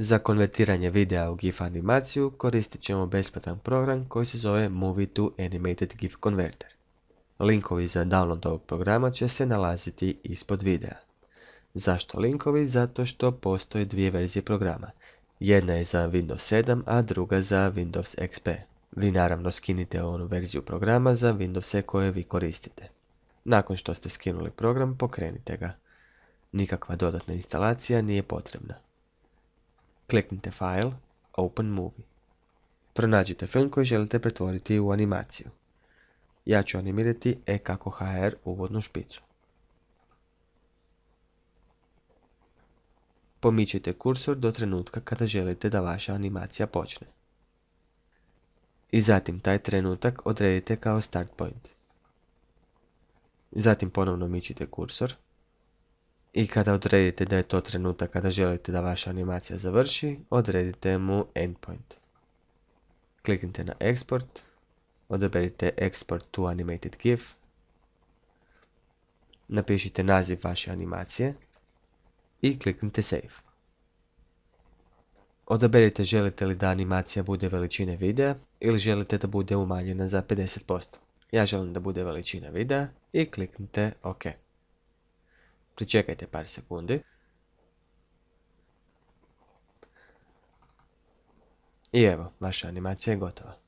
Za konvertiranje videa u GIF animaciju koristit ćemo besplatan program koji se zove Movie to Animated GIF Converter. Linkovi za download ovog programa će se nalaziti ispod videa. Zašto linkovi? Zato što postoje dvije verzije programa. Jedna je za Windows 7, a druga za Windows XP. Vi naravno skinite onu verziju programa za Windowse koje vi koristite. Nakon što ste skinuli program, pokrenite ga. Nikakva dodatna instalacija nije potrebna. Kliknite File, Open Movie. Pronađite film koji želite pretvoriti u animaciju. Ja ću animirati EKKO.hr uvodnu špicu. Pomičite kursor do trenutka kada želite da vaša animacija počne. I zatim taj trenutak odredite kao start point. Zatim ponovno mičite kursor. I kada odredite da je to trenutak kada želite da vaša animacija završi, odredite mu endpoint. Kliknite na Export, odaberite Export to Animated GIF, napišite naziv vaše animacije i kliknite Save. Odaberite želite li da animacija bude veličine videa ili želite da bude umanjena za 50%. Ja želim da bude veličina videa i kliknite OK. Pričekajte par sekundi. I evo, vaša animacija je gotova.